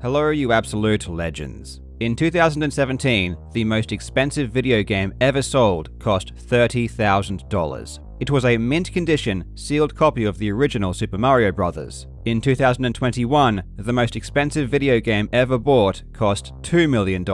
Hello, you absolute legends. In 2017, the most expensive video game ever sold cost $30,000. It was a mint condition, sealed copy of the original Super Mario Bros. In 2021, the most expensive video game ever bought cost $2 million.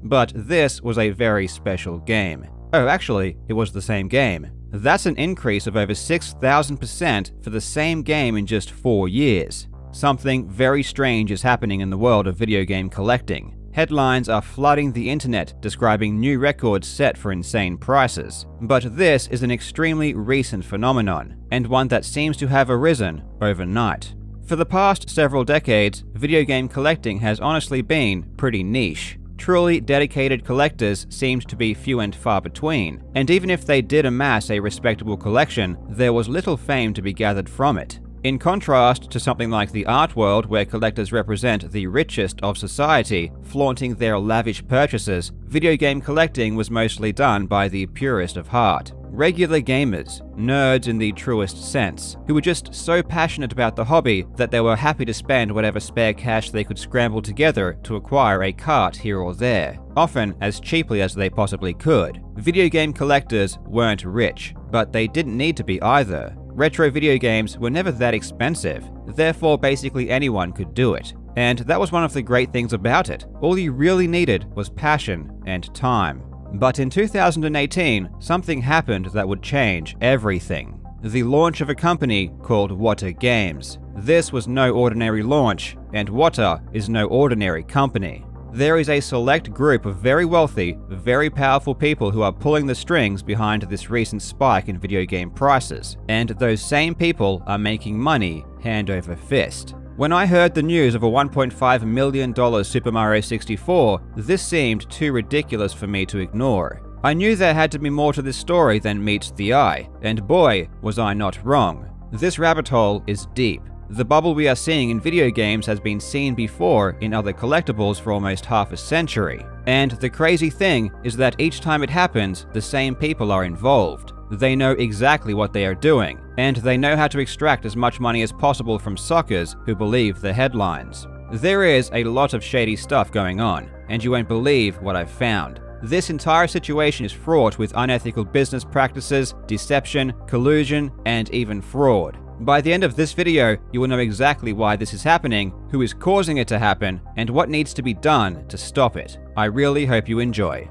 But this was a very special game. Oh, actually, it was the same game. That's an increase of over 6,000% for the same game in just 4 years. Something very strange is happening in the world of video game collecting. Headlines are flooding the internet describing new records set for insane prices. But this is an extremely recent phenomenon, and one that seems to have arisen overnight. For the past several decades, video game collecting has honestly been pretty niche. Truly dedicated collectors seemed to be few and far between, and even if they did amass a respectable collection, there was little fame to be gathered from it. In contrast to something like the art world, where collectors represent the richest of society, flaunting their lavish purchases, video game collecting was mostly done by the purest of heart. Regular gamers, nerds in the truest sense, who were just so passionate about the hobby that they were happy to spend whatever spare cash they could scramble together to acquire a cart here or there, often as cheaply as they possibly could. Video game collectors weren't rich, but they didn't need to be either. Retro video games were never that expensive, therefore basically anyone could do it. And that was one of the great things about it. All you really needed was passion and time. But in 2018, something happened that would change everything. The launch of a company called Wata Games. This was no ordinary launch, and Wata is no ordinary company. There is a select group of very wealthy, very powerful people who are pulling the strings behind this recent spike in video game prices, and those same people are making money hand over fist. When I heard the news of a $1.5 million Super Mario 64, this seemed too ridiculous for me to ignore. I knew there had to be more to this story than meets the eye, and boy, was I not wrong. This rabbit hole is deep. The bubble we are seeing in video games has been seen before in other collectibles for almost half a century. And the crazy thing is that each time it happens, the same people are involved. They know exactly what they are doing, and they know how to extract as much money as possible from suckers who believe the headlines. There is a lot of shady stuff going on, and you won't believe what I've found. This entire situation is fraught with unethical business practices, deception, collusion, and even fraud. By the end of this video, you will know exactly why this is happening, who is causing it to happen, and what needs to be done to stop it. I really hope you enjoy.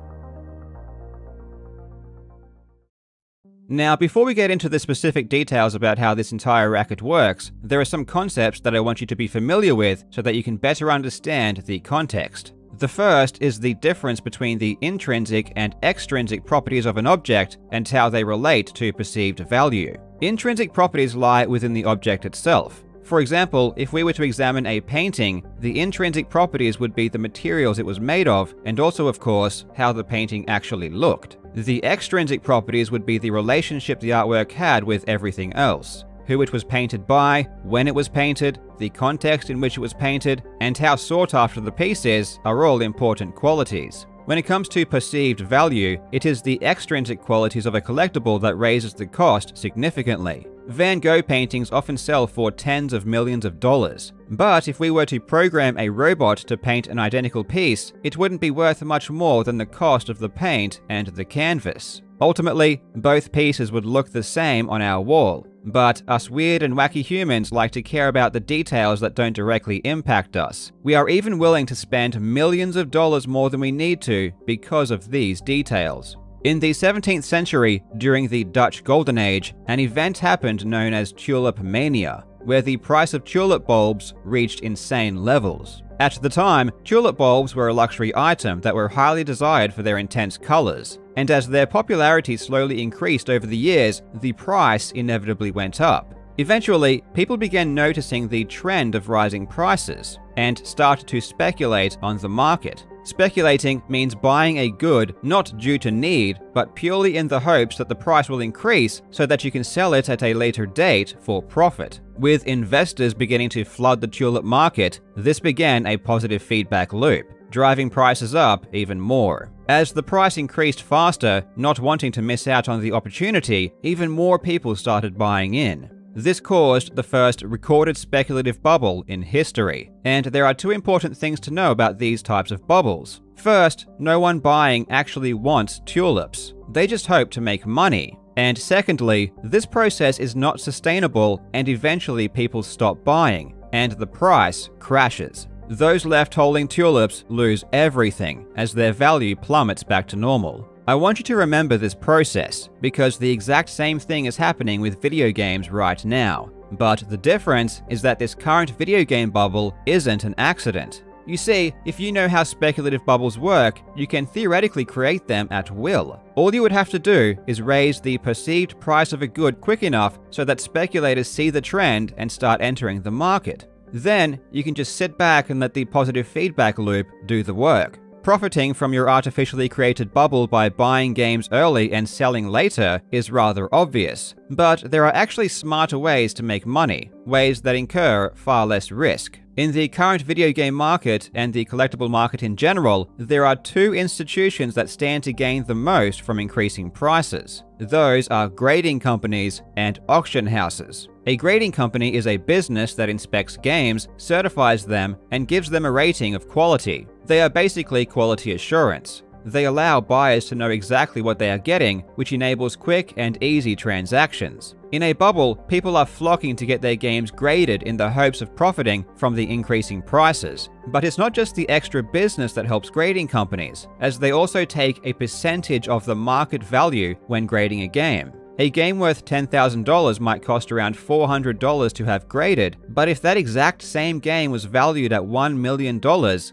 Now, before we get into the specific details about how this entire racket works, there are some concepts that I want you to be familiar with so that you can better understand the context. The first is the difference between the intrinsic and extrinsic properties of an object and how they relate to perceived value. Intrinsic properties lie within the object itself. For example, if we were to examine a painting, the intrinsic properties would be the materials it was made of, and also, of course, how the painting actually looked. The extrinsic properties would be the relationship the artwork had with everything else. Who it was painted by, when it was painted, the context in which it was painted, and how sought after the piece is are all important qualities. When it comes to perceived value, it is the extrinsic qualities of a collectible that raises the cost significantly. Van Gogh paintings often sell for tens of millions of dollars. But if we were to program a robot to paint an identical piece, it wouldn't be worth much more than the cost of the paint and the canvas. Ultimately, both pieces would look the same on our wall. But us weird and wacky humans like to care about the details that don't directly impact us. We are even willing to spend millions of dollars more than we need to because of these details. In the 17th century, during the Dutch Golden Age, an event happened known as Tulip Mania, where the price of tulip bulbs reached insane levels. At the time, tulip bulbs were a luxury item that were highly desired for their intense colors, and as their popularity slowly increased over the years, the price inevitably went up. Eventually, people began noticing the trend of rising prices and started to speculate on the market. Speculating means buying a good not due to need, but purely in the hopes that the price will increase so that you can sell it at a later date for profit. With investors beginning to flood the tulip market, this began a positive feedback loop, driving prices up even more. As the price increased faster, not wanting to miss out on the opportunity, even more people started buying in. This caused the first recorded speculative bubble in history, and there are two important things to know about these types of bubbles. First, no one buying actually wants tulips. They just hope to make money. And secondly, this process is not sustainable and eventually people stop buying, and the price crashes. Those left holding tulips lose everything as their value plummets back to normal. I want you to remember this process because the exact same thing is happening with video games right now. But the difference is that this current video game bubble isn't an accident. You see, if you know how speculative bubbles work, you can theoretically create them at will. All you would have to do is raise the perceived price of a good quick enough so that speculators see the trend and start entering the market. Then, you can just sit back and let the positive feedback loop do the work. Profiting from your artificially created bubble by buying games early and selling later is rather obvious, but there are actually smarter ways to make money, ways that incur far less risk. In the current video game market and the collectible market in general, there are two institutions that stand to gain the most from increasing prices. Those are grading companies and auction houses. A grading company is a business that inspects games, certifies them, and gives them a rating of quality. They are basically quality assurance. They allow buyers to know exactly what they are getting, which enables quick and easy transactions. In a bubble, people are flocking to get their games graded in the hopes of profiting from the increasing prices. But it's not just the extra business that helps grading companies, as they also take a percentage of the market value when grading a game. A game worth $10,000 might cost around $400 to have graded, but if that exact same game was valued at $1 million,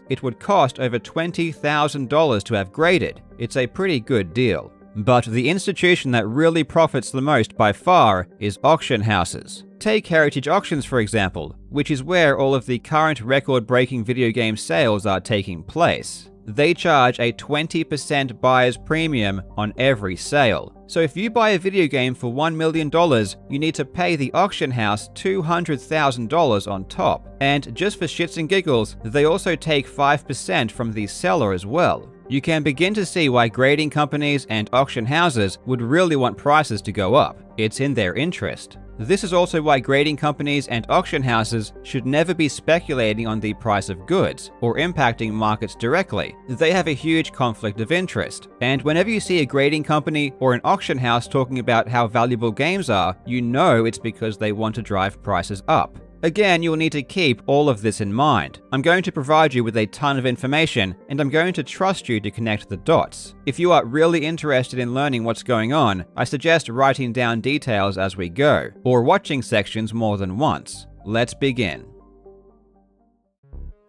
it would cost over $20,000 to have graded. It's a pretty good deal. But the institution that really profits the most by far is auction houses. Take Heritage Auctions for example, which is where all of the current record-breaking video game sales are taking place. They charge a 20% buyer's premium on every sale. So if you buy a video game for $1 million, you need to pay the auction house $200,000 on top. And just for shits and giggles, they also take 5% from the seller as well. You can begin to see why grading companies and auction houses would really want prices to go up. It's in their interest. This is also why grading companies and auction houses should never be speculating on the price of goods or impacting markets directly. They have a huge conflict of interest. And whenever you see a grading company or an auction house talking about how valuable games are, you know it's because they want to drive prices up. Again, you will need to keep all of this in mind. I'm going to provide you with a ton of information, and I'm going to trust you to connect the dots. If you are really interested in learning what's going on, I suggest writing down details as we go, or watching sections more than once. Let's begin.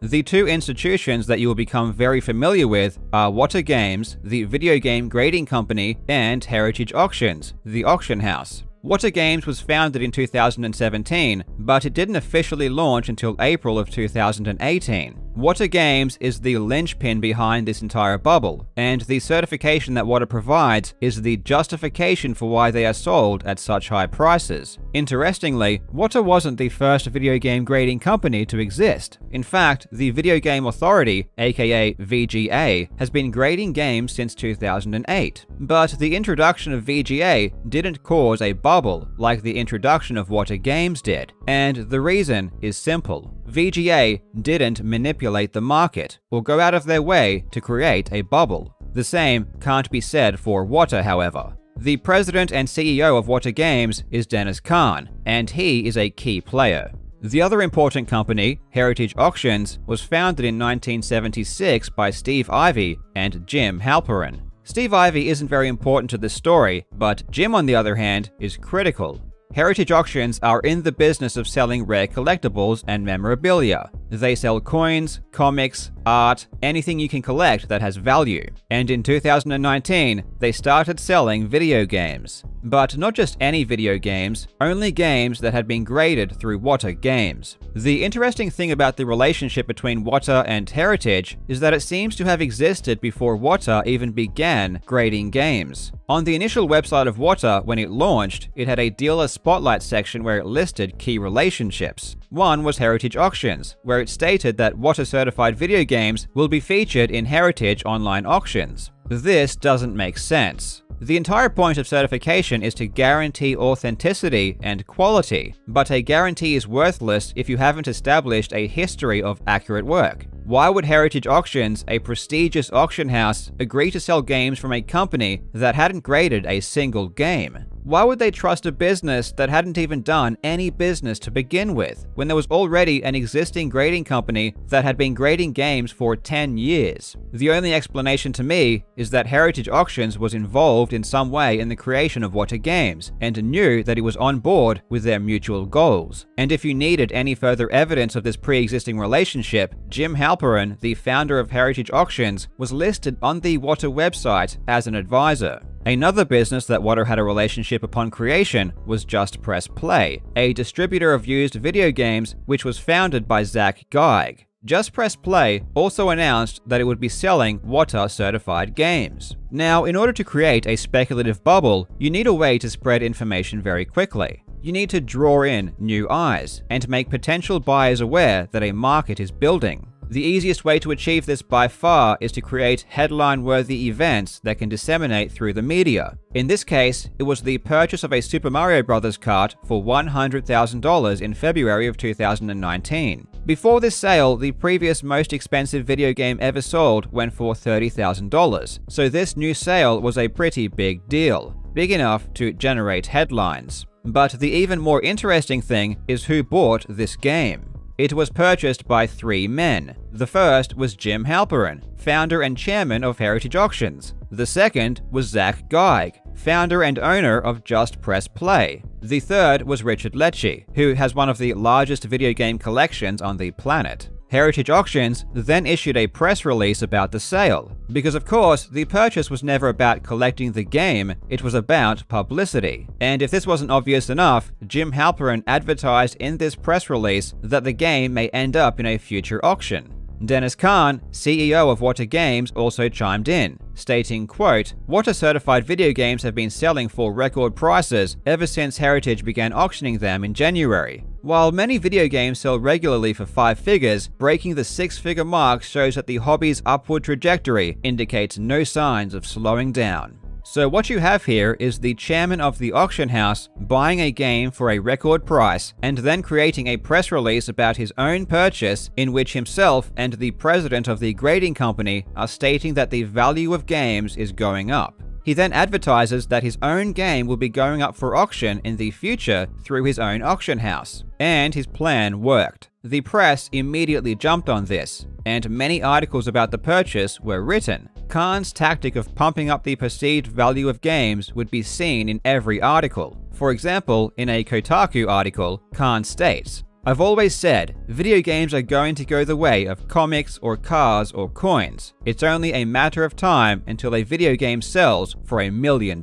The two institutions that you will become very familiar with are Wata Games, the video game grading company, and Heritage Auctions, the auction house. Wata Games was founded in 2017, but it didn't officially launch until April of 2018. Wata Games is the linchpin behind this entire bubble, and the certification that Wata provides is the justification for why they are sold at such high prices. Interestingly, Wata wasn't the first video game grading company to exist. In fact, the Video Game Authority, aka VGA, has been grading games since 2008. But the introduction of VGA didn't cause a bubble like the introduction of Wata Games did. And the reason is simple. VGA didn't manipulate the market or go out of their way to create a bubble. The same can't be said for Wata, however. The president and CEO of Wata Games is Dennis Khan, and he is a key player. The other important company, Heritage Auctions, was founded in 1976 by Steve Ivey and Jim Halperin. Steve Ivey isn't very important to this story, but Jim, on the other hand, is critical. Heritage Auctions are in the business of selling rare collectibles and memorabilia. They sell coins, comics, art, anything you can collect that has value. And in 2019, they started selling video games. But not just any video games, only games that had been graded through Wata Games. The interesting thing about the relationship between Wata and Heritage is that it seems to have existed before Wata even began grading games. On the initial website of Wata, when it launched, it had a dealer spotlight section where it listed key relationships. One was Heritage Auctions, where it stated that Wata-certified video games will be featured in Heritage online auctions. This doesn't make sense. The entire point of certification is to guarantee authenticity and quality, but a guarantee is worthless if you haven't established a history of accurate work. Why would Heritage Auctions, a prestigious auction house, agree to sell games from a company that hadn't graded a single game? Why would they trust a business that hadn't even done any business to begin with, when there was already an existing grading company that had been grading games for 10 years? The only explanation to me is that Heritage Auctions was involved in some way in the creation of What Games, and knew that it was on board with their mutual goals. And if you needed any further evidence of this pre-existing relationship, Jim Halperin, the founder of Heritage Auctions, was listed on the What website as an advisor. Another business that What had a relationship upon creation was Just Press Play, a distributor of used video games which was founded by Zach Geig. Just Press Play also announced that it would be selling What certified games. Now, in order to create a speculative bubble, you need a way to spread information very quickly. You need to draw in new eyes and make potential buyers aware that a market is building. The easiest way to achieve this by far is to create headline-worthy events that can disseminate through the media. In this case, it was the purchase of a Super Mario Bros. Cart for $100,000 in February of 2019. Before this sale, the previous most expensive video game ever sold went for $30,000, so this new sale was a pretty big deal, big enough to generate headlines. But the even more interesting thing is who bought this game. It was purchased by 3 men. The first was Jim Halperin, founder and chairman of Heritage Auctions. The second was Zach Geig, founder and owner of Just Press Play. The third was Richard Lecce, who has one of the largest video game collections on the planet. Heritage Auctions then issued a press release about the sale, because of course the purchase was never about collecting the game, it was about publicity. And if this wasn't obvious enough, Jim Halperin advertised in this press release that the game may end up in a future auction. Dennis Kahn, CEO of What Games, also chimed in, stating, quote, "What certified video games have been selling for record prices ever since Heritage began auctioning them in January. While many video games sell regularly for 5 figures, breaking the 6-figure mark shows that the hobby's upward trajectory indicates no signs of slowing down." So what you have here is the chairman of the auction house buying a game for a record price and then creating a press release about his own purchase in which himself and the president of the grading company are stating that the value of games is going up. He then advertises that his own game will be going up for auction in the future through his own auction house. And his plan worked. The press immediately jumped on this, and many articles about the purchase were written. Kahn's tactic of pumping up the perceived value of games would be seen in every article. For example, in a Kotaku article, Kahn states, "I've always said, video games are going to go the way of comics or cars or coins. It's only a matter of time until a video game sells for $1 million.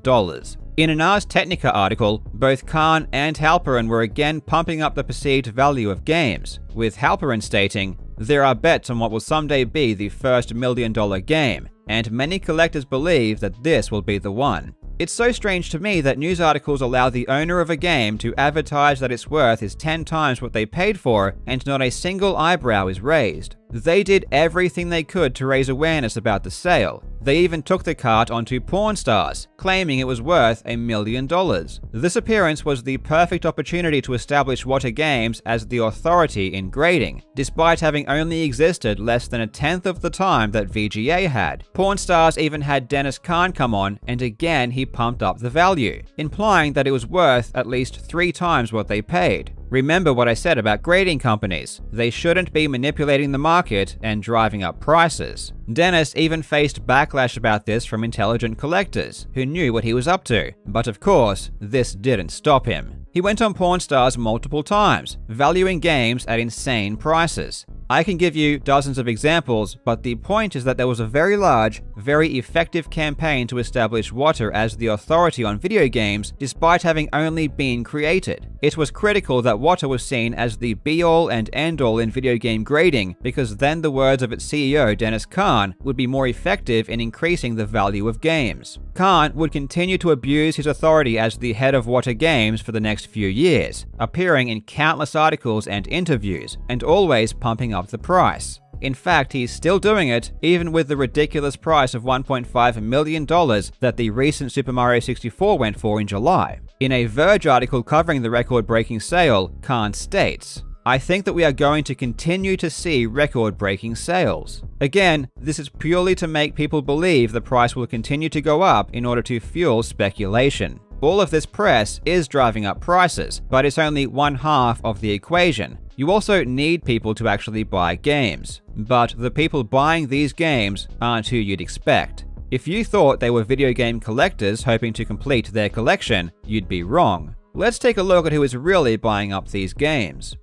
In an Ars Technica article, both Kahn and Halperin were again pumping up the perceived value of games, with Halperin stating, "There are bets on what will someday be the first $1 million game, and many collectors believe that this will be the one." It's so strange to me that news articles allow the owner of a game to advertise that its worth is 10 times what they paid for, and not a single eyebrow is raised. They did everything they could to raise awareness about the sale. They even took the cart onto Pawn Stars, claiming it was worth $1 million. This appearance was the perfect opportunity to establish What Games as the authority in grading, despite having only existed less than 1/10 of the time that VGA had. Pawn Stars even had Dennis Kahn come on, and again he pumped up the value, implying that it was worth at least 3 times what they paid. Remember what I said about grading companies. They shouldn't be manipulating the market and driving up prices. Dennis even faced backlash about this from intelligent collectors, who knew what he was up to. But of course, this didn't stop him. He went on Pawn Stars multiple times, valuing games at insane prices. I can give you dozens of examples, but the point is that there was a very large, very effective campaign to establish Water as the authority on video games, despite having only been created. It was critical that Water was seen as the be-all and end-all in video game grading, because then the words of its CEO, Dennis Kahn, would be more effective in increasing the value of games. Kahn would continue to abuse his authority as the head of What Games for the next few years, appearing in countless articles and interviews, and always pumping up the price. In fact, he's still doing it, even with the ridiculous price of $1.5 million that the recent Super Mario 64 went for in July. In a Verge article covering the record-breaking sale, Khan states, "I think that we are going to continue to see record-breaking sales. Again, this is purely to make people believe the price will continue to go up in order to fuel speculation. All of this press is driving up prices, but it's only one half of the equation. You also need people to actually buy games. But the people buying these games aren't who you'd expect. If you thought they were video game collectors hoping to complete their collection, you'd be wrong. Let's take a look at who is really buying up these games."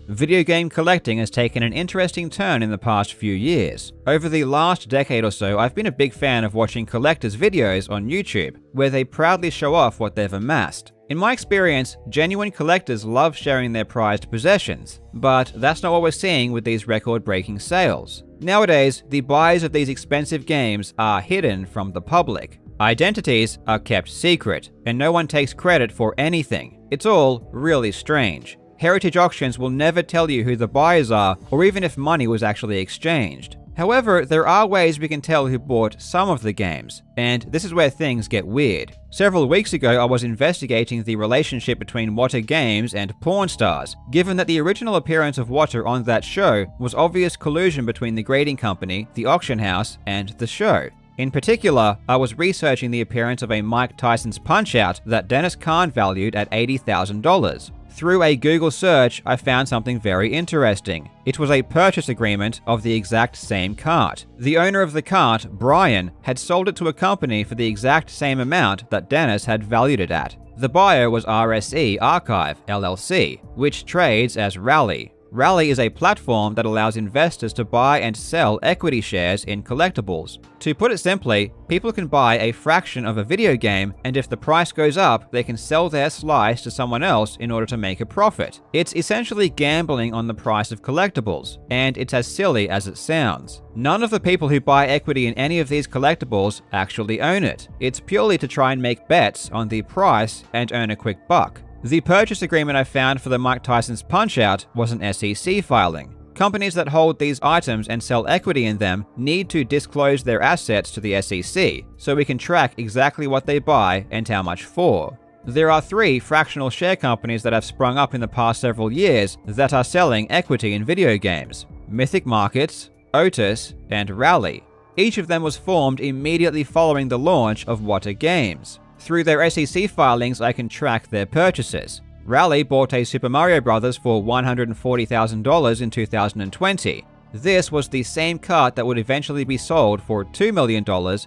Video game collecting has taken an interesting turn in the past few years. Over the last decade or so, I've been a big fan of watching collectors' videos on YouTube, where they proudly show off what they've amassed. In my experience, genuine collectors love sharing their prized possessions, but that's not what we're seeing with these record-breaking sales. Nowadays, the buyers of these expensive games are hidden from the public. Identities are kept secret, and no one takes credit for anything. It's all really strange. Heritage auctions will never tell you who the buyers are, or even if money was actually exchanged. However, there are ways we can tell who bought some of the games, and this is where things get weird. Several weeks ago, I was investigating the relationship between Wata Games and porn stars, given that the original appearance of Wata on that show was obvious collusion between the grading company, the auction house, and the show. In particular, I was researching the appearance of a Mike Tyson's Punch-Out that Dennis Kahn valued at $80,000. Through a Google search, I found something very interesting. It was a purchase agreement of the exact same cart. The owner of the cart, Brian, had sold it to a company for the exact same amount that Dennis had valued it at. The buyer was RSE Archive, LLC, which trades as Rally. Rally is a platform that allows investors to buy and sell equity shares in collectibles. To put it simply, people can buy a fraction of a video game, and if the price goes up, they can sell their slice to someone else in order to make a profit. It's essentially gambling on the price of collectibles, and it's as silly as it sounds. None of the people who buy equity in any of these collectibles actually own it. It's purely to try and make bets on the price and earn a quick buck. The purchase agreement I found for the Mike Tyson's Punch-Out was an SEC filing. Companies that hold these items and sell equity in them need to disclose their assets to the SEC, so we can track exactly what they buy and how much for. There are 3 fractional share companies that have sprung up in the past several years that are selling equity in video games: Mythic Markets, Otis, and Rally. Each of them was formed immediately following the launch of Wata Games. Through their SEC filings, I can track their purchases. Rally bought a Super Mario Bros. For $140,000 in 2020. This was the same cart that would eventually be sold for $2 million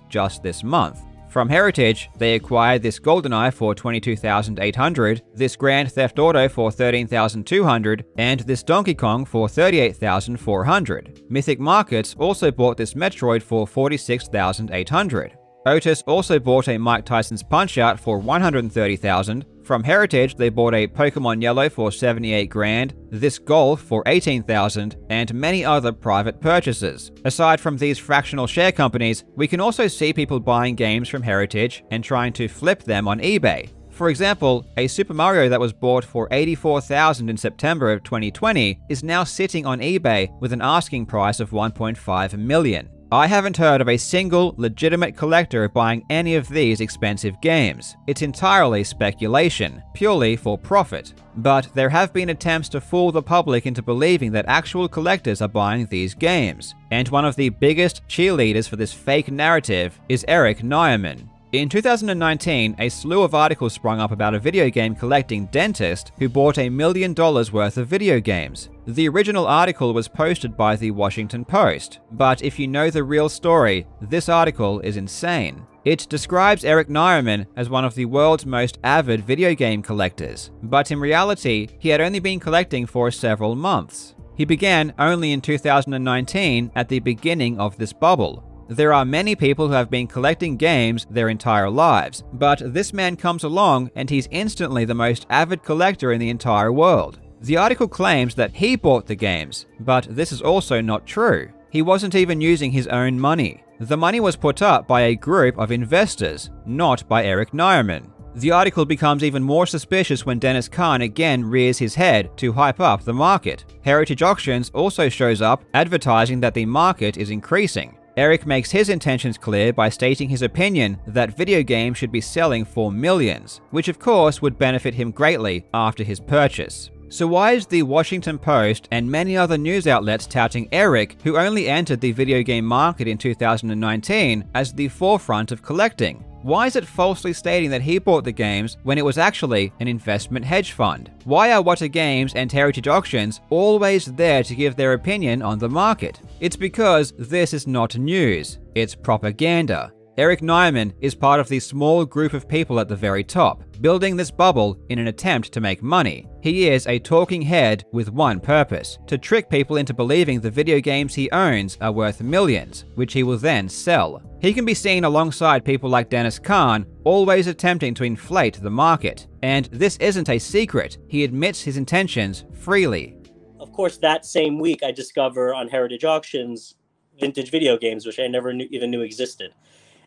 just this month. From Heritage, they acquired this GoldenEye for $22,800, this Grand Theft Auto for $13,200, and this Donkey Kong for $38,400. Mythic Markets also bought this Metroid for $46,800. Otis also bought a Mike Tyson's Punch-Out for $130,000. From Heritage, they bought a Pokemon Yellow for $78,000, this Golf for $18,000, and many other private purchases. Aside from these fractional share companies, we can also see people buying games from Heritage and trying to flip them on eBay. For example, a Super Mario that was bought for $84,000 in September of 2020 is now sitting on eBay with an asking price of $1.5 million. I haven't heard of a single legitimate collector buying any of these expensive games. It's entirely speculation, purely for profit. But there have been attempts to fool the public into believing that actual collectors are buying these games. And one of the biggest cheerleaders for this fake narrative is Eric Naiman. In 2019, a slew of articles sprung up about a video game collecting dentist who bought $1 million worth of video games. The original article was posted by the Washington Post, but if you know the real story, this article is insane. It describes Eric Naiman as one of the world's most avid video game collectors, but in reality, he had only been collecting for several months. He began only in 2019 at the beginning of this bubble. There are many people who have been collecting games their entire lives, but this man comes along and he's instantly the most avid collector in the entire world. The article claims that he bought the games, but this is also not true. He wasn't even using his own money. The money was put up by a group of investors, not by Eric Naiman. The article becomes even more suspicious when Dennis Kahn again rears his head to hype up the market. Heritage Auctions also shows up advertising that the market is increasing. Eric makes his intentions clear by stating his opinion that video games should be selling for millions, which of course would benefit him greatly after his purchase. So why is the Washington Post and many other news outlets touting Eric, who only entered the video game market in 2019, as the forefront of collecting? Why is it falsely stating that he bought the games when it was actually an investment hedge fund? Why are What Are Games and Heritage Auctions always there to give their opinion on the market? It's because this is not news, it's propaganda. Eric Naiman is part of the small group of people at the very top, building this bubble in an attempt to make money. He is a talking head with one purpose: to trick people into believing the video games he owns are worth millions, which he will then sell. He can be seen alongside people like Dennis Kahn, always attempting to inflate the market. And this isn't a secret, he admits his intentions freely. Of course, that same week I discover on Heritage Auctions vintage video games, which I never even knew existed.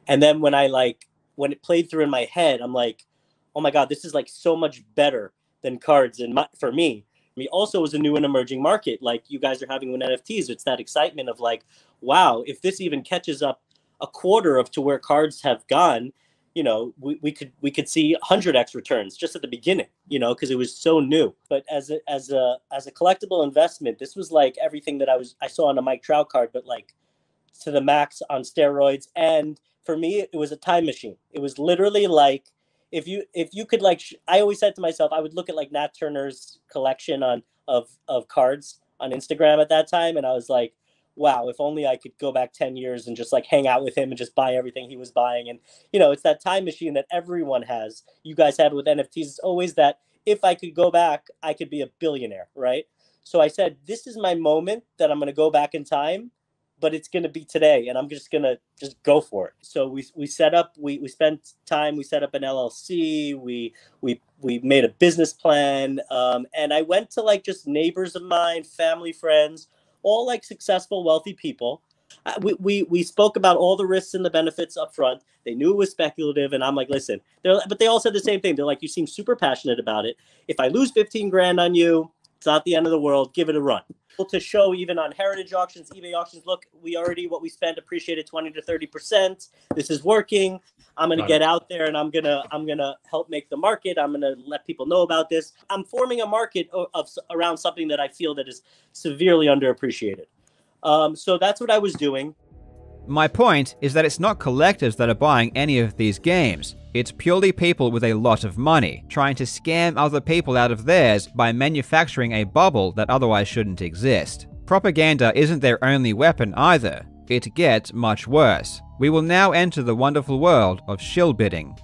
And then when it played through in my head, I'm like, oh my God, this is like so much better than cards for me. I mean, also it was a new and emerging market like you guys are having with NFTs. It's that excitement of like, wow, if this even catches up a quarter of to where cards have gone, you know, we could see 100x returns just at the beginning, you know, because it was so new. But as a collectible investment, this was like everything that I saw on a Mike Trout card, but like to the max on steroids. And for me, it was a time machine. It was literally like, if you could like, I always said to myself, I would look at like Nat Turner's collection of cards on Instagram at that time. And I was like, wow, if only I could go back 10 years and just like hang out with him and just buy everything he was buying. And, you know, it's that time machine that everyone has. You guys have it with NFTs. It's always that if I could go back, I could be a billionaire, right? So I said, this is my moment that I'm going to go back in time, but it's going to be today, and I'm just going to go for it. So we set up, we spent time, we set up an LLC, we made a business plan, and I went to like just neighbors of mine, family, friends, all like successful, wealthy people. We spoke about all the risks and the benefits up front. They knew it was speculative, and I'm like, listen, but they all said the same thing. They're like, you seem super passionate about it. If I lose 15 grand on you, it's not the end of the world. Give it a run. To show even on Heritage Auctions, eBay Auctions, look, what we spent appreciated 20 to 30%. This is working. I'm going to get out there and I'm going to help make the market. I'm going to let people know about this. I'm forming a market around something that I feel that is severely underappreciated. So that's what I was doing. My point is that it's not collectors that are buying any of these games. It's purely people with a lot of money, trying to scam other people out of theirs by manufacturing a bubble that otherwise shouldn't exist. Propaganda isn't their only weapon either. It gets much worse. We will now enter the wonderful world of shill bidding.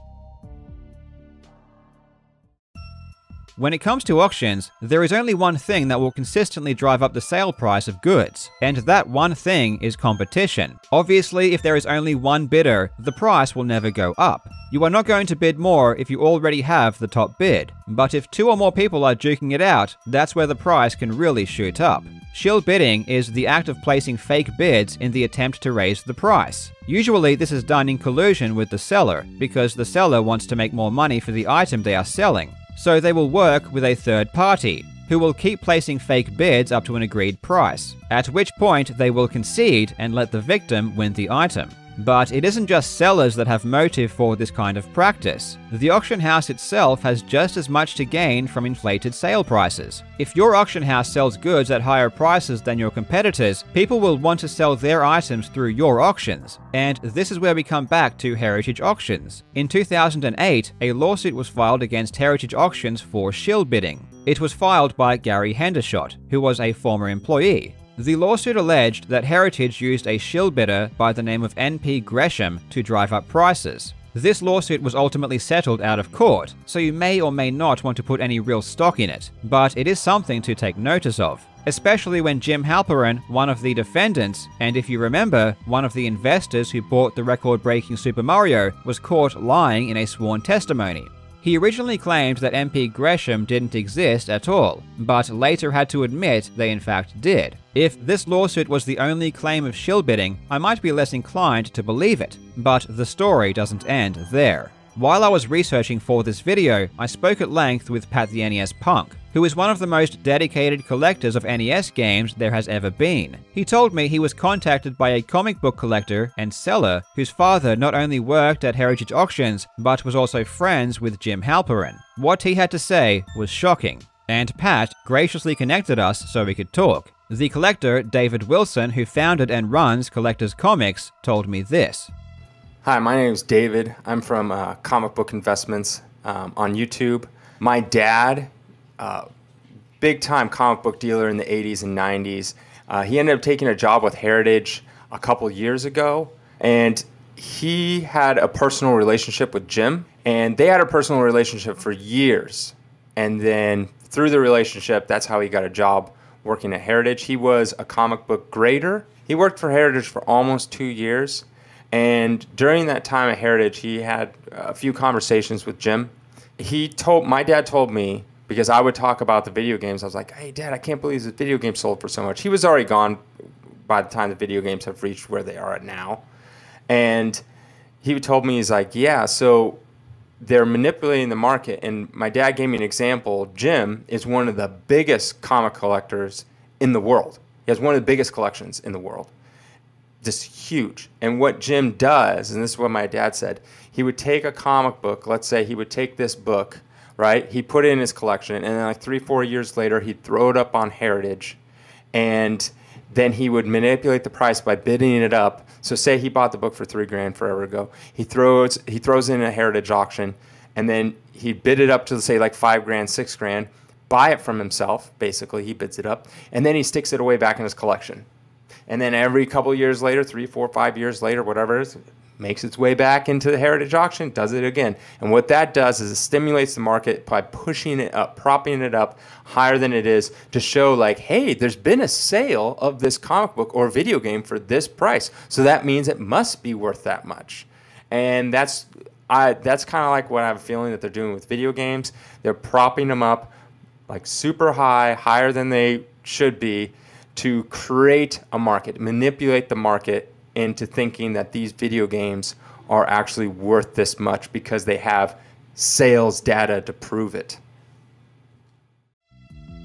When it comes to auctions, there is only one thing that will consistently drive up the sale price of goods, and that one thing is competition. Obviously, if there is only one bidder, the price will never go up. You are not going to bid more if you already have the top bid, but if two or more people are duking it out, that's where the price can really shoot up. Shill bidding is the act of placing fake bids in the attempt to raise the price. Usually this is done in collusion with the seller, because the seller wants to make more money for the item they are selling. So they will work with a third party, who will keep placing fake bids up to an agreed price, at which point they will concede and let the victim win the item. But it isn't just sellers that have motive for this kind of practice. The auction house itself has just as much to gain from inflated sale prices. If your auction house sells goods at higher prices than your competitors, people will want to sell their items through your auctions. And this is where we come back to Heritage Auctions. In 2008, a lawsuit was filed against Heritage Auctions for shill bidding. It was filed by Gary Hendershot, who was a former employee. The lawsuit alleged that Heritage used a shill bidder by the name of N.P. Gresham to drive up prices. This lawsuit was ultimately settled out of court, so you may or may not want to put any real stock in it, but it is something to take notice of. Especially when Jim Halperin, one of the defendants, and if you remember, one of the investors who bought the record-breaking Super Mario, was caught lying in a sworn testimony. He originally claimed that MP Gresham didn't exist at all, but later had to admit they in fact did. If this lawsuit was the only claim of shill bidding, I might be less inclined to believe it, but the story doesn't end there. While I was researching for this video, I spoke at length with Pat the NES Punk, who is one of the most dedicated collectors of NES games there has ever been. He told me he was contacted by a comic book collector and seller whose father not only worked at Heritage Auctions, but was also friends with Jim Halperin. What he had to say was shocking, and Pat graciously connected us so we could talk. The collector, David Wilson, who founded and runs Collectors Comics, told me this. Hi, my name is David. I'm from Comic Book Investments on YouTube. My dad, big time comic book dealer in the 80s and 90s. He ended up taking a job with Heritage a couple years ago, and he had a personal relationship with Jim, and they had a personal relationship for years. And then through the relationship, that's how he got a job working at Heritage. He was a comic book grader. He worked for Heritage for almost 2 years. And during that time at Heritage, he had a few conversations with Jim. My dad told me, because I would talk about the video games, I was like, hey, Dad, I can't believe this video game sold for so much. He was already gone by the time the video games have reached where they are at now. And he told me, he's like, yeah, so they're manipulating the market. And my dad gave me an example. Jim is one of the biggest comic collectors in the world. He has one of the biggest collections in the world. Just huge. And what Jim does, and this is what my dad said, he would take a comic book, let's say he would take this book, right? He'd put it in his collection, and then like 3-4 years later, he'd throw it up on Heritage, and then he would manipulate the price by bidding it up. So say he bought the book for $3,000 forever ago. He throws it in a Heritage auction, and then he bid it up to say like $5,000, $6,000, buy it from himself, basically, he bids it up, and then he sticks it away back in his collection. And then every couple of years later, 3, 4, 5 years later, whatever it is, makes its way back into the Heritage auction, does it again. And what that does is it stimulates the market by pushing it up, propping it up higher than it is to show like, hey, there's been a sale of this comic book or video game for this price. So that means it must be worth that much. And that's kind of like what I have a feeling that they're doing with video games. They're propping them up like super high, higher than they should be, to create a market, manipulate the market into thinking that these video games are actually worth this much because they have sales data to prove it.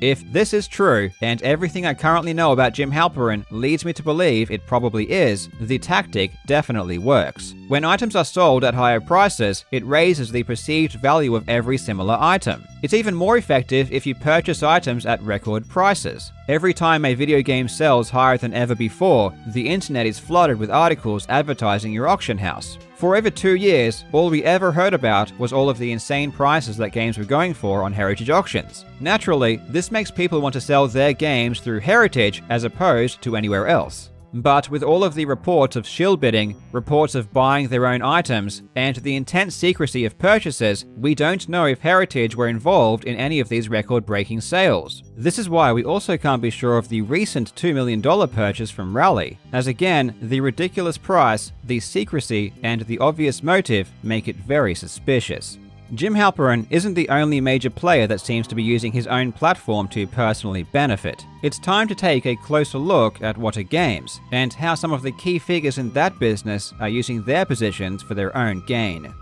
If this is true, and everything I currently know about Jim Halperin leads me to believe it probably is, the tactic definitely works. When items are sold at higher prices, it raises the perceived value of every similar item. It's even more effective if you purchase items at record prices. Every time a video game sells higher than ever before, the internet is flooded with articles advertising your auction house. For over 2 years, all we ever heard about was all of the insane prices that games were going for on Heritage auctions. Naturally, this makes people want to sell their games through Heritage as opposed to anywhere else. But with all of the reports of shill bidding, reports of buying their own items, and the intense secrecy of purchases, we don't know if Heritage were involved in any of these record-breaking sales. This is why we also can't be sure of the recent $2 million purchase from Rally, as again, the ridiculous price, the secrecy, and the obvious motive make it very suspicious. Jim Halperin isn't the only major player that seems to be using his own platform to personally benefit. It's time to take a closer look at Wata Games, and how some of the key figures in that business are using their positions for their own gain.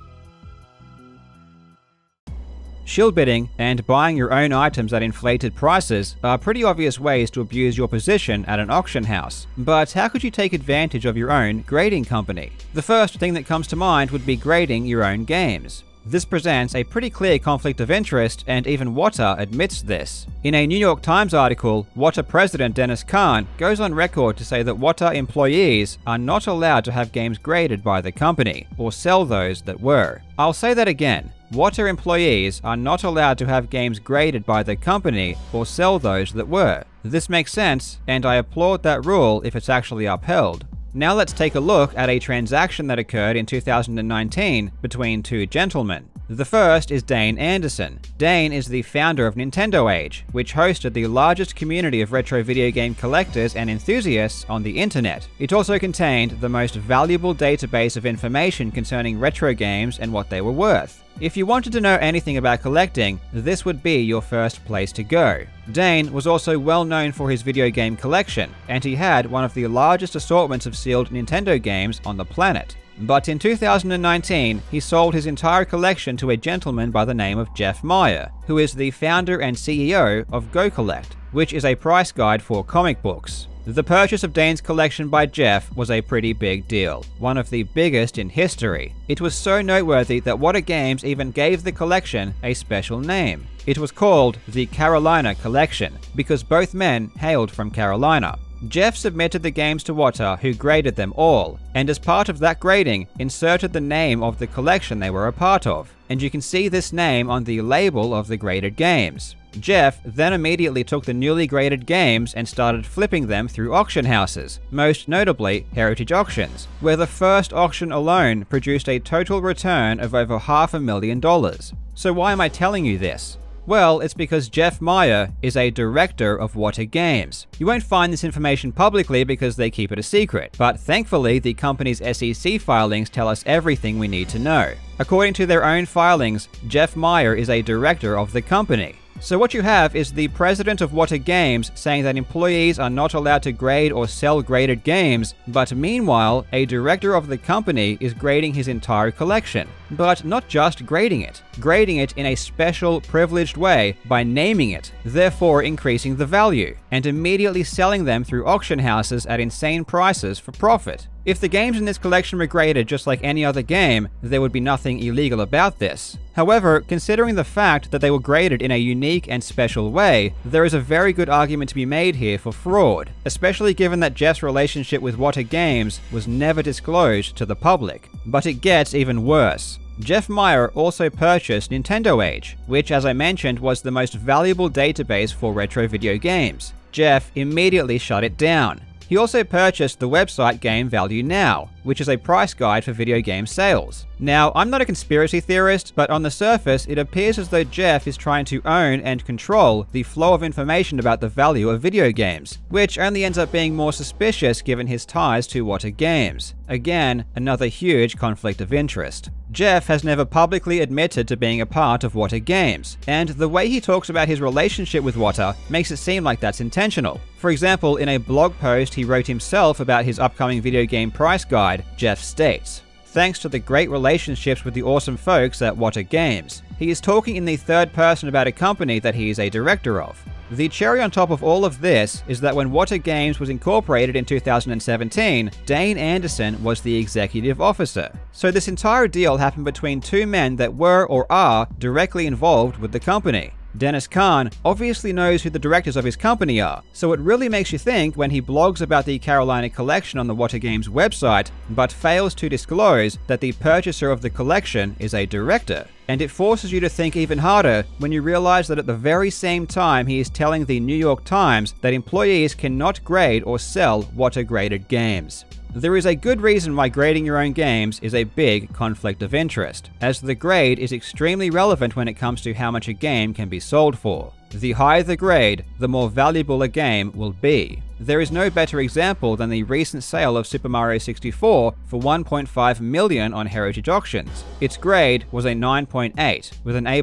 Shill bidding and buying your own items at inflated prices are pretty obvious ways to abuse your position at an auction house. But how could you take advantage of your own grading company? The first thing that comes to mind would be grading your own games. This presents a pretty clear conflict of interest, and even Wata admits this. In a New York Times article, Wata president Dennis Kahn goes on record to say that Wata employees are not allowed to have games graded by the company, or sell those that were. I'll say that again. Wata employees are not allowed to have games graded by the company, or sell those that were. This makes sense, and I applaud that rule if it's actually upheld. Now let's take a look at a transaction that occurred in 2019 between two gentlemen. The first is Dane Anderson. Dane is the founder of Nintendo Age, which hosted the largest community of retro video game collectors and enthusiasts on the internet. It also contained the most valuable database of information concerning retro games and what they were worth. If you wanted to know anything about collecting, this would be your first place to go. Dane was also well known for his video game collection, and he had one of the largest assortments of sealed Nintendo games on the planet. But in 2019, he sold his entire collection to a gentleman by the name of Jeff Maian, who is the founder and CEO of Go Collect, which is a price guide for comic books. The purchase of Dane's collection by Jeff was a pretty big deal, one of the biggest in history. It was so noteworthy that Whatta Games even gave the collection a special name. It was called the Carolina Collection, because both men hailed from Carolina. Jeff submitted the games to Whatta, who graded them all, and as part of that grading, inserted the name of the collection they were a part of. And you can see this name on the label of the graded games. Jeff then immediately took the newly graded games and started flipping them through auction houses, most notably Heritage Auctions, where the first auction alone produced a total return of over $500,000. So why am I telling you this? Well, it's because Jeff Maian is a director of Whatta Games. You won't find this information publicly because they keep it a secret, but thankfully the company's SEC filings tell us everything we need to know. According to their own filings, Jeff Maian is a director of the company. So what you have is the president of Whatta Games saying that employees are not allowed to grade or sell graded games, but meanwhile, a director of the company is grading his entire collection. But not just grading it in a special, privileged way by naming it, therefore increasing the value, and immediately selling them through auction houses at insane prices for profit. If the games in this collection were graded just like any other game, there would be nothing illegal about this. However, considering the fact that they were graded in a unique and special way, there is a very good argument to be made here for fraud, especially given that Jeff's relationship with Whatta Games was never disclosed to the public. But it gets even worse. Jeff Maian also purchased Nintendo Age, which, as I mentioned, was the most valuable database for retro video games. Jeff immediately shut it down. He also purchased the website Game Value Now, which is a price guide for video game sales. Now, I'm not a conspiracy theorist, but on the surface, it appears as though Jeff is trying to own and control the flow of information about the value of video games, which only ends up being more suspicious given his ties to Whatta Games. Again, another huge conflict of interest. Jeff has never publicly admitted to being a part of Whatta Games, and the way he talks about his relationship with Whatta makes it seem like that's intentional. For example, in a blog post he wrote himself about his upcoming video game price guide, Jeff states, "Thanks to the great relationships with the awesome folks at Whatta Games." He is talking in the third person about a company that he is a director of. The cherry on top of all of this is that when Whatta Games was incorporated in 2017, Dane Anderson was the executive officer. So this entire deal happened between two men that were or are directly involved with the company. Dennis Kahn obviously knows who the directors of his company are, so it really makes you think when he blogs about the Carolina collection on the Whatta Games website, but fails to disclose that the purchaser of the collection is a director. And it forces you to think even harder when you realize that at the very same time he is telling the New York Times that employees cannot grade or sell Whatta graded games. There is a good reason why grading your own games is a big conflict of interest, as the grade is extremely relevant when it comes to how much a game can be sold for. The higher the grade, the more valuable a game will be. There is no better example than the recent sale of Super Mario 64 for $1.5 million on Heritage Auctions. Its grade was a 9.8, with an A++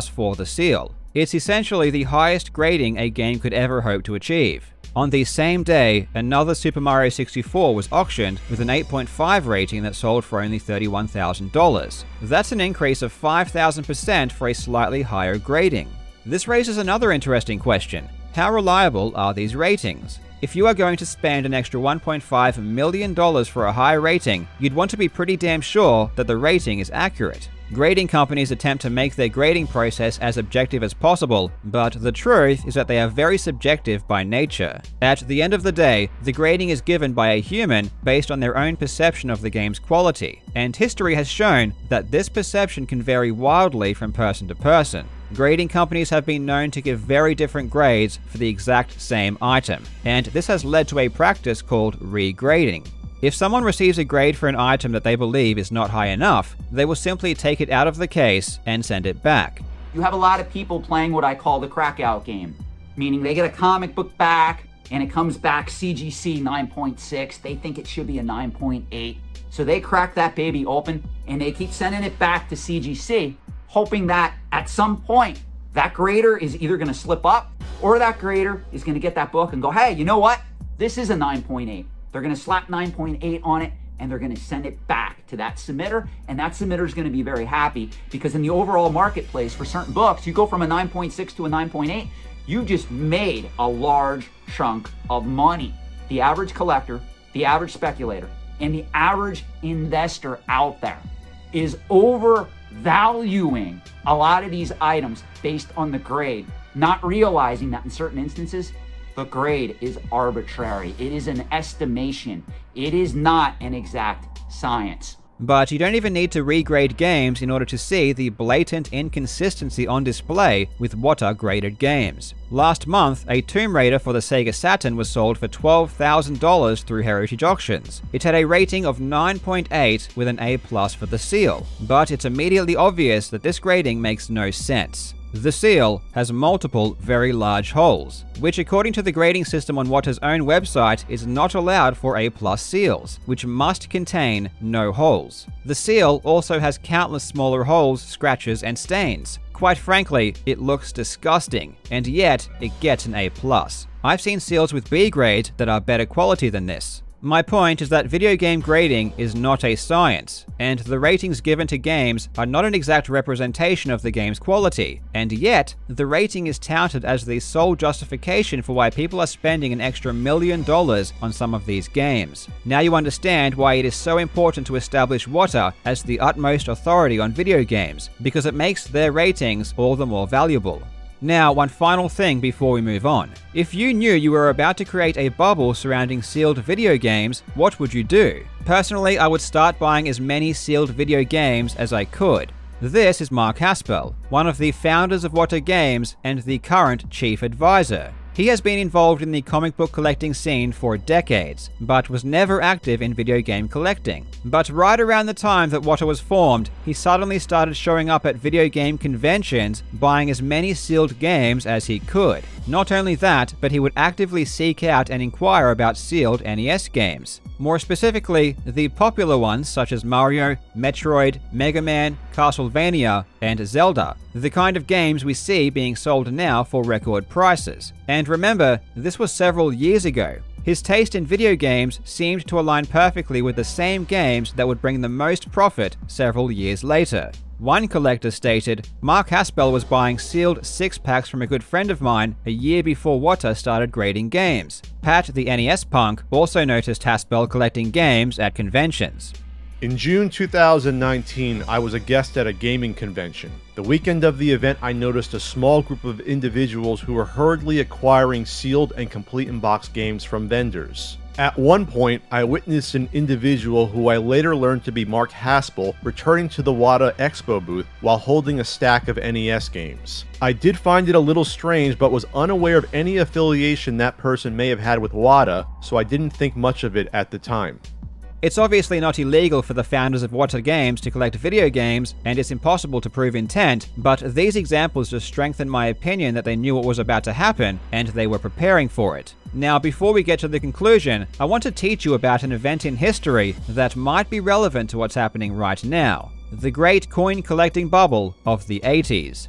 for the seal. It's essentially the highest grading a game could ever hope to achieve. On the same day, another Super Mario 64 was auctioned with an 8.5 rating that sold for only $31,000. That's an increase of 5,000% for a slightly higher grading. This raises another interesting question. How reliable are these ratings? If you are going to spend an extra $1.5 million for a high rating, you'd want to be pretty damn sure that the rating is accurate. Grading companies attempt to make their grading process as objective as possible, but the truth is that they are very subjective by nature. At the end of the day, the grading is given by a human based on their own perception of the game's quality, and history has shown that this perception can vary wildly from person to person. Grading companies have been known to give very different grades for the exact same item, and this has led to a practice called regrading. If someone receives a grade for an item that they believe is not high enough, they will simply take it out of the case and send it back. You have a lot of people playing what I call the crack-out game, meaning they get a comic book back and it comes back CGC 9.6. They think it should be a 9.8. So they crack that baby open and they keep sending it back to CGC, hoping that at some point that grader is either going to slip up or that grader is going to get that book and go, hey, you know what? This is a 9.8. They're going to slap 9.8 on it and they're going to send it back to that submitter, and that submitter is going to be very happy, because in the overall marketplace for certain books, you go from a 9.6 to a 9.8, you just made a large chunk of money. The average collector, the average speculator, and the average investor out there is overvaluing a lot of these items based on the grade, not realizing that in certain instances, the grade is arbitrary. It is an estimation. It is not an exact science. But you don't even need to regrade games in order to see the blatant inconsistency on display with what are graded games. Last month, a Tomb Raider for the Sega Saturn was sold for $12,000 through Heritage Auctions. It had a rating of 9.8 with an A+ for the seal, but it's immediately obvious that this grading makes no sense. The seal has multiple very large holes, which according to the grading system on Wata's own website is not allowed for A+ seals, which must contain no holes. The seal also has countless smaller holes, scratches, and stains. Quite frankly, it looks disgusting, and yet it gets an A+. I've seen seals with B grade that are better quality than this. My point is that video game grading is not a science, and the ratings given to games are not an exact representation of the game's quality, and yet the rating is touted as the sole justification for why people are spending an extra $1 million on some of these games. Now you understand why it is so important to establish Wata as the utmost authority on video games, because it makes their ratings all the more valuable. Now, one final thing before we move on. If you knew you were about to create a bubble surrounding sealed video games, what would you do? Personally, I would start buying as many sealed video games as I could. This is Mark Haspel, one of the founders of Wata Games and the current chief advisor. He has been involved in the comic book collecting scene for decades, but was never active in video game collecting. But right around the time that Wata was formed, he suddenly started showing up at video game conventions, buying as many sealed games as he could. Not only that, but he would actively seek out and inquire about sealed NES games. More specifically, the popular ones such as Mario, Metroid, Mega Man, Castlevania, and Zelda, the kind of games we see being sold now for record prices. And remember, this was several years ago. His taste in video games seemed to align perfectly with the same games that would bring the most profit several years later. One collector stated, Mark Haspel was buying sealed 6-packs from a good friend of mine a year before Wata started grading games. Pat the NES punk also noticed Haspel collecting games at conventions. In June 2019, I was a guest at a gaming convention. The weekend of the event, I noticed a small group of individuals who were hurriedly acquiring sealed and complete in-box games from vendors. At one point, I witnessed an individual who I later learned to be Mark Haspel returning to the Wata Expo booth while holding a stack of NES games. I did find it a little strange, but was unaware of any affiliation that person may have had with Wata, so I didn't think much of it at the time. It's obviously not illegal for the founders of Wata Games to collect video games, and it's impossible to prove intent, but these examples just strengthen my opinion that they knew what was about to happen, and they were preparing for it. Now, before we get to the conclusion, I want to teach you about an event in history that might be relevant to what's happening right now. The great coin collecting bubble of the 80s.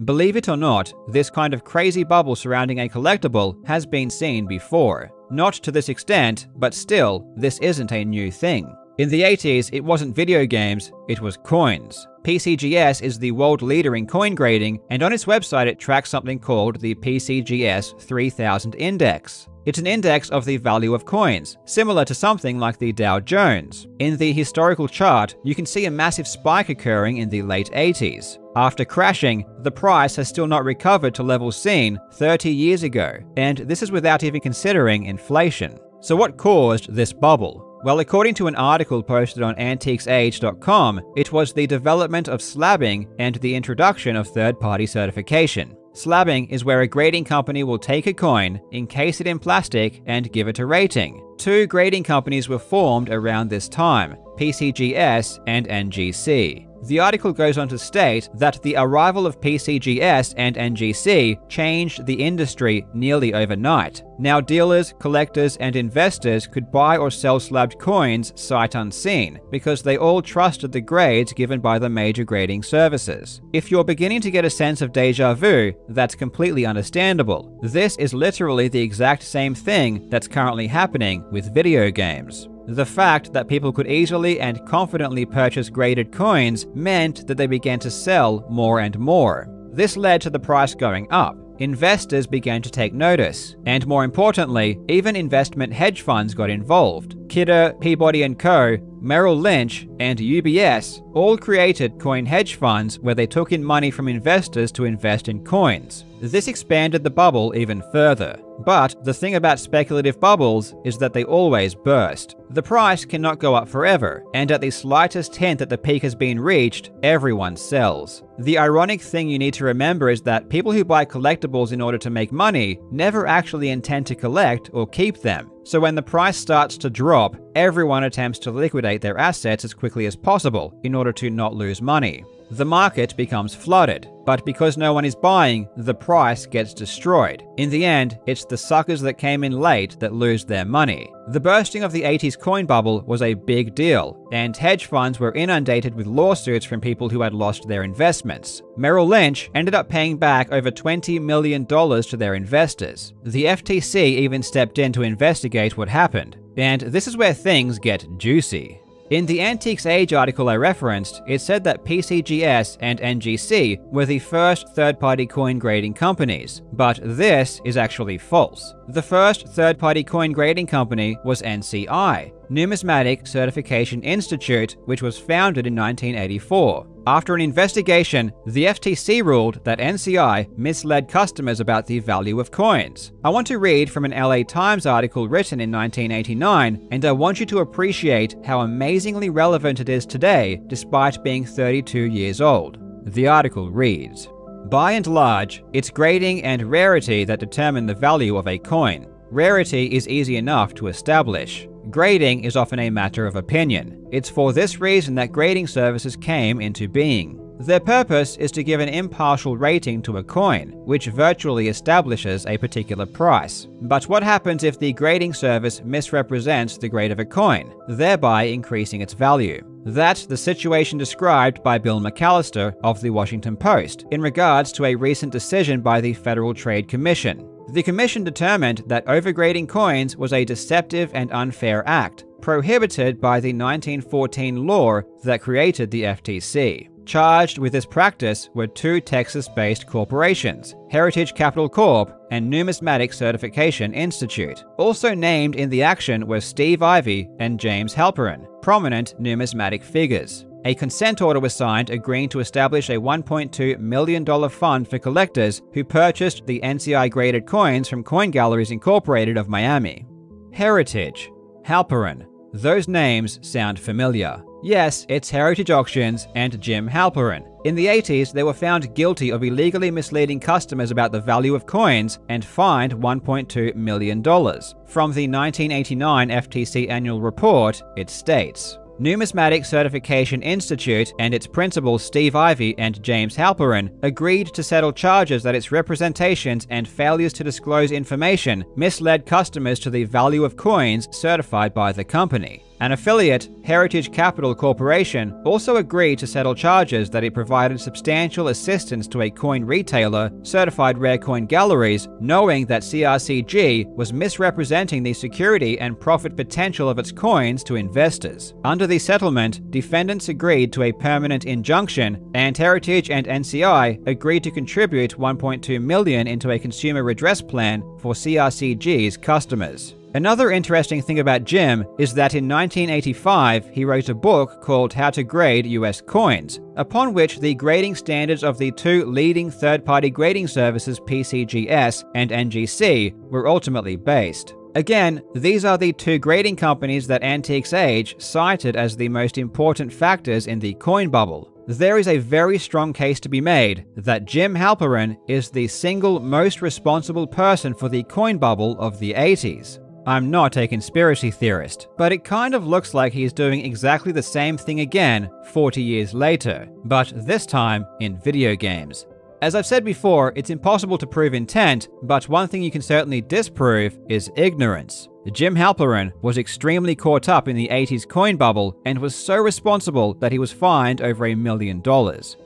Believe it or not, this kind of crazy bubble surrounding a collectible has been seen before. Not to this extent, but still, this isn't a new thing. In the 80s, it wasn't video games, it was coins. PCGS is the world leader in coin grading, and on its website it tracks something called the PCGS 3000 Index. It's an index of the value of coins, similar to something like the Dow Jones. In the historical chart, you can see a massive spike occurring in the late 80s. After crashing, the price has still not recovered to levels seen 30 years ago, and this is without even considering inflation. So what caused this bubble? Well, according to an article posted on antiquesage.com, it was the development of slabbing and the introduction of third-party certification. Slabbing is where a grading company will take a coin, encase it in plastic, and give it a rating. Two grading companies were formed around this time, PCGS and NGC. The article goes on to state that the arrival of PCGS and NGC changed the industry nearly overnight. Now dealers, collectors, and investors could buy or sell slabbed coins sight unseen, because they all trusted the grades given by the major grading services. If you're beginning to get a sense of deja vu, that's completely understandable. This is literally the exact same thing that's currently happening with video games. The fact that people could easily and confidently purchase graded coins meant that they began to sell more and more. This led to the price going up. Investors began to take notice, and more importantly, even investment hedge funds got involved. Kidder, Peabody & Co., Merrill Lynch, and UBS all created coin hedge funds where they took in money from investors to invest in coins. This expanded the bubble even further. But the thing about speculative bubbles is that they always burst. The price cannot go up forever, and at the slightest hint that the peak has been reached, everyone sells. The ironic thing you need to remember is that people who buy collectibles in order to make money never actually intend to collect or keep them. So when the price starts to drop, everyone attempts to liquidate their assets as quickly as possible in order to not lose money. The market becomes flooded, but because no one is buying, the price gets destroyed. In the end, it's the suckers that came in late that lose their money. The bursting of the 80s coin bubble was a big deal, and hedge funds were inundated with lawsuits from people who had lost their investments. Merrill Lynch ended up paying back over $20 million to their investors. The FTC even stepped in to investigate what happened, and this is where things get juicy. In the Antiques Age article I referenced, it said that PCGS and NGC were the first third-party coin grading companies, but this is actually false. The first third-party coin grading company was NCI, Numismatic Certification Institute, which was founded in 1984. After an investigation, the FTC ruled that NCI misled customers about the value of coins. I want to read from an LA Times article written in 1989, and I want you to appreciate how amazingly relevant it is today, despite being 32 years old. The article reads, "By and large, it's grading and rarity that determine the value of a coin. Rarity is easy enough to establish. Grading is often a matter of opinion. It's for this reason that grading services came into being. Their purpose is to give an impartial rating to a coin, which virtually establishes a particular price. But what happens if the grading service misrepresents the grade of a coin, thereby increasing its value? That's the situation described by Bill McAllister of the Washington Post in regards to a recent decision by the Federal Trade Commission. The commission determined that overgrading coins was a deceptive and unfair act, prohibited by the 1914 law that created the FTC. Charged with this practice were two Texas-based corporations, Heritage Capital Corp. And Numismatic Certification Institute. Also named in the action were Steve Ivey and James Halperin, prominent numismatic figures. A consent order was signed agreeing to establish a $1.2 million fund for collectors who purchased the NCI-graded coins from Coin Galleries Incorporated of Miami. Heritage, Halperin. Those names sound familiar. Yes, it's Heritage Auctions and Jim Halperin. In the 80s, they were found guilty of illegally misleading customers about the value of coins and fined $1.2 million. From the 1989 FTC annual report, it states, Numismatic Certification Institute and its principals Steve Ivey and James Halperin agreed to settle charges that its representations and failures to disclose information misled customers to the value of coins certified by the company. An affiliate, Heritage Capital Corporation, also agreed to settle charges that it provided substantial assistance to a coin retailer, Certified Rare Coin Galleries, knowing that CRCG was misrepresenting the security and profit potential of its coins to investors. Under the settlement, defendants agreed to a permanent injunction, and Heritage and NCI agreed to contribute $1.2 million into a consumer redress plan for CRCG's customers. Another interesting thing about Jim is that in 1985, he wrote a book called How to Grade US Coins, upon which the grading standards of the two leading third-party grading services PCGS and NGC were ultimately based. Again, these are the two grading companies that Antiques Age cited as the most important factors in the coin bubble. There is a very strong case to be made that Jim Halperin is the single most responsible person for the coin bubble of the 80s. I'm not a conspiracy theorist, but it kind of looks like he's doing exactly the same thing again 40 years later, but this time in video games. As I've said before, it's impossible to prove intent, but one thing you can certainly disprove is ignorance. Jim Halperin was extremely caught up in the 80s coin bubble and was so responsible that he was fined over $1 million.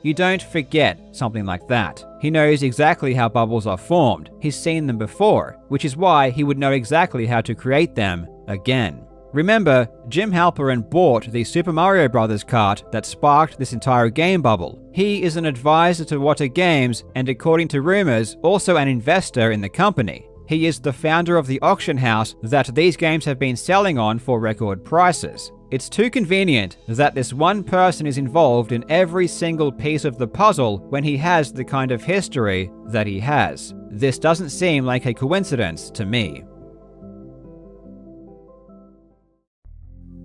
You don't forget something like that. He knows exactly how bubbles are formed. He's seen them before, which is why he would know exactly how to create them again. Remember, Jim Halperin bought the Super Mario Bros. Cart that sparked this entire game bubble. He is an advisor to Wata Games and, according to rumors, also an investor in the company. He is the founder of the auction house that these games have been selling on for record prices. It's too convenient that this one person is involved in every single piece of the puzzle when he has the kind of history that he has. This doesn't seem like a coincidence to me.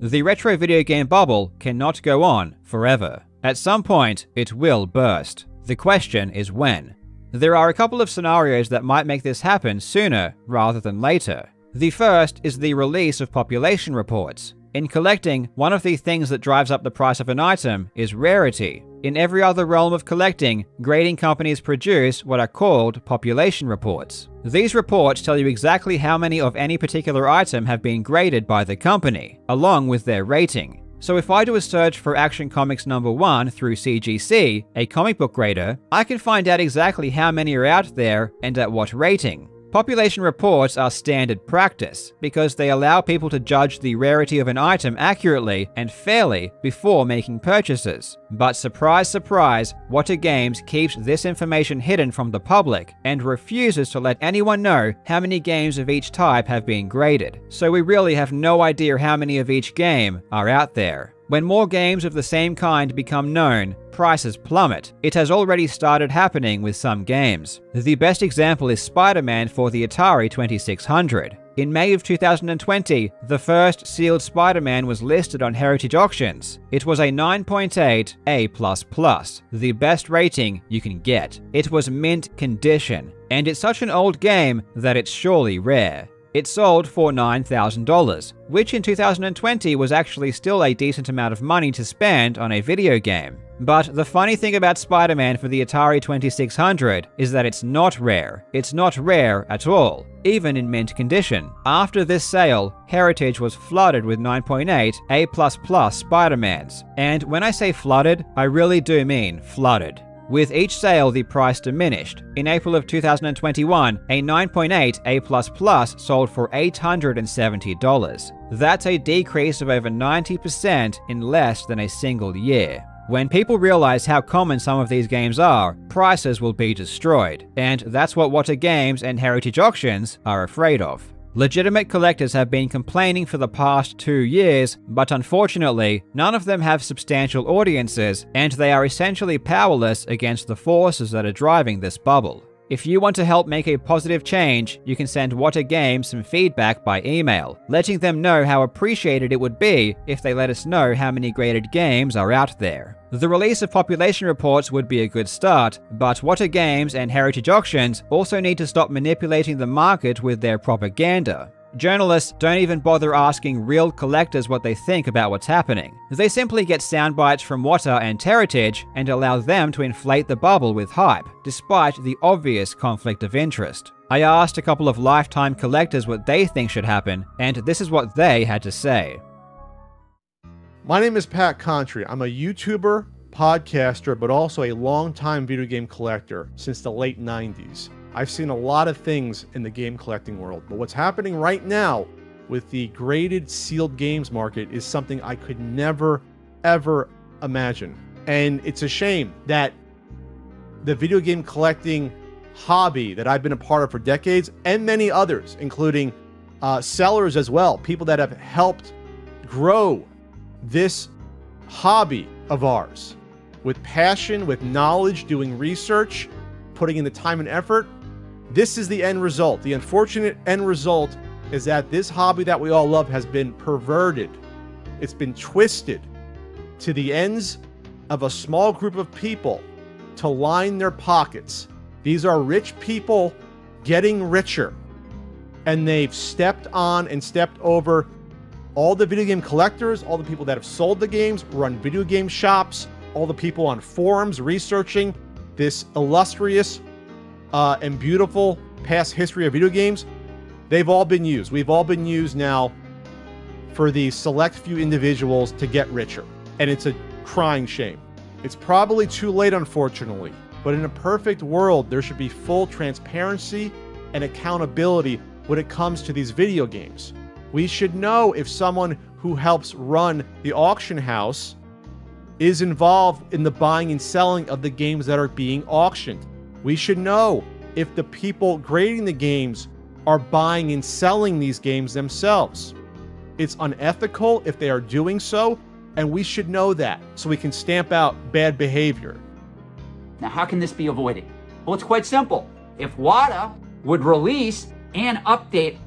The retro video game bubble cannot go on forever. At some point, it will burst. The question is when. There are a couple of scenarios that might make this happen sooner rather than later. The first is the release of population reports. In collecting, one of the things that drives up the price of an item is rarity. In every other realm of collecting, grading companies produce what are called population reports. These reports tell you exactly how many of any particular item have been graded by the company, along with their rating. So if I do a search for Action Comics #1 through CGC, a comic book grader, I can find out exactly how many are out there and at what rating. Population reports are standard practice because they allow people to judge the rarity of an item accurately and fairly before making purchases. But surprise, surprise, Wata Games keeps this information hidden from the public and refuses to let anyone know how many games of each type have been graded. So we really have no idea how many of each game are out there. When more games of the same kind become known, prices plummet. It has already started happening with some games. The best example is Spider-Man for the Atari 2600. In May of 2020, the first sealed Spider-Man was listed on Heritage Auctions. It was a 9.8 A++, the best rating you can get. It was mint condition, and it's such an old game that it's surely rare. It sold for $9,000, which in 2020 was actually still a decent amount of money to spend on a video game. But the funny thing about Spider-Man for the Atari 2600 is that it's not rare. It's not rare at all, even in mint condition. After this sale, Heritage was flooded with 9.8 A++ Spider-Mans. And when I say flooded, I really do mean flooded. With each sale, the price diminished. In April of 2021, a 9.8 A++ sold for $870. That's a decrease of over 90% in less than a single year. When people realize how common some of these games are, prices will be destroyed. And that's what Wata Games and Heritage Auctions are afraid of. Legitimate collectors have been complaining for the past 2 years, but unfortunately, none of them have substantial audiences, and they are essentially powerless against the forces that are driving this bubble. If you want to help make a positive change, you can send Wata Games some feedback by email, letting them know how appreciated it would be if they let us know how many graded games are out there. The release of population reports would be a good start, but Wata Games and Heritage Auctions also need to stop manipulating the market with their propaganda. Journalists don't even bother asking real collectors what they think about what's happening. They simply get sound bites from Wata and Heritage and allow them to inflate the bubble with hype, despite the obvious conflict of interest. I asked a couple of lifetime collectors what they think should happen, and this is what they had to say. My name is Pat Contry. I'm a YouTuber, podcaster, but also a longtime video game collector since the late 90s. I've seen a lot of things in the game collecting world, but what's happening right now with the graded sealed games market is something I could never, ever imagine. And it's a shame that the video game collecting hobby that I've been a part of for decades, and many others, including sellers as well, people that have helped grow this hobby of ours with passion, with knowledge, doing research, putting in the time and effort. This is the end result. The unfortunate end result is that this hobby that we all love has been perverted. It's been twisted to the ends of a small group of people to line their pockets. These are rich people getting richer. and they've stepped on and stepped over all the video game collectors, all the people that have sold the games, run video game shops, all the people on forums researching this illustrious and beautiful past history of video games. They've all been used. We've all been used now for the select few individuals to get richer. And it's a crying shame. It's probably too late, unfortunately. But in a perfect world, there should be full transparency and accountability when it comes to these video games. We should know if someone who helps run the auction house is involved in the buying and selling of the games that are being auctioned. We should know if the people grading the games are buying and selling these games themselves. It's unethical if they are doing so, and we should know that so we can stamp out bad behavior. Now, how can this be avoided? Well, it's quite simple. If WADA would release and update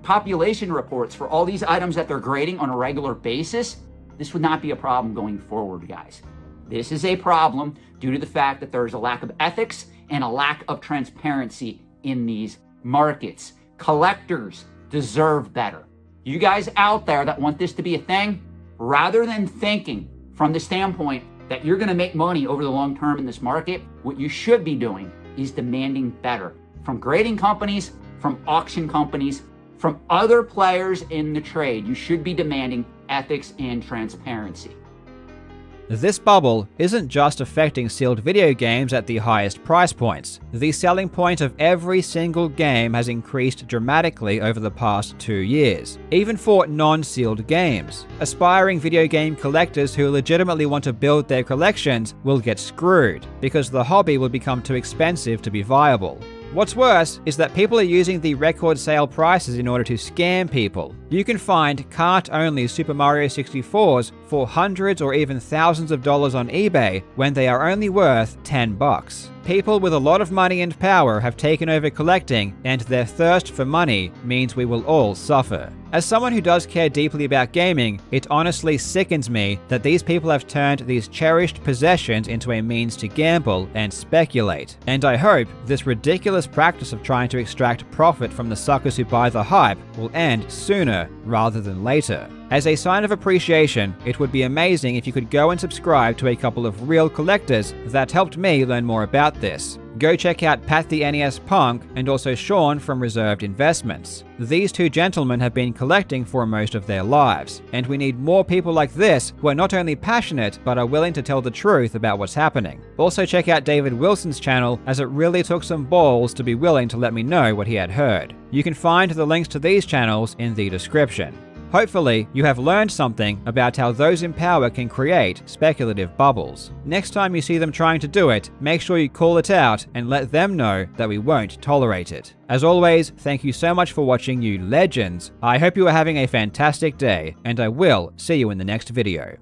population reports for all these items that they're grading on a regular basis, this would not be a problem going forward, guys. This is a problem due to the fact that there is a lack of ethics and a lack of transparency in these markets. Collectors deserve better. You guys out there that want this to be a thing, rather than thinking from the standpoint that you're going to make money over the long term in this market, what you should be doing is demanding better from grading companies, from auction companies, from other players in the trade. You should be demanding ethics and transparency. This bubble isn't just affecting sealed video games at the highest price points. The selling point of every single game has increased dramatically over the past 2 years, even for non-sealed games. Aspiring video game collectors who legitimately want to build their collections will get screwed, because the hobby will become too expensive to be viable. What's worse is that people are using the record sale prices in order to scam people. You can find cart-only Super Mario 64s for hundreds or even thousands of dollars on eBay when they are only worth $10. People with a lot of money and power have taken over collecting, and their thirst for money means we will all suffer. As someone who does care deeply about gaming, it honestly sickens me that these people have turned these cherished possessions into a means to gamble and speculate. And I hope this ridiculous practice of trying to extract profit from the suckers who buy the hype will end sooner rather than later. As a sign of appreciation, it would be amazing if you could go and subscribe to a couple of real collectors that helped me learn more about this. Go check out Pat the NES Punk and also Sean from Reserved Investments. These two gentlemen have been collecting for most of their lives, and we need more people like this who are not only passionate but are willing to tell the truth about what's happening. Also check out David Wilson's channel, as it really took some balls to be willing to let me know what he had heard. You can find the links to these channels in the description. Hopefully, you have learned something about how those in power can create speculative bubbles. Next time you see them trying to do it, make sure you call it out and let them know that we won't tolerate it. As always, thank you so much for watching, you legends. I hope you are having a fantastic day, and I will see you in the next video.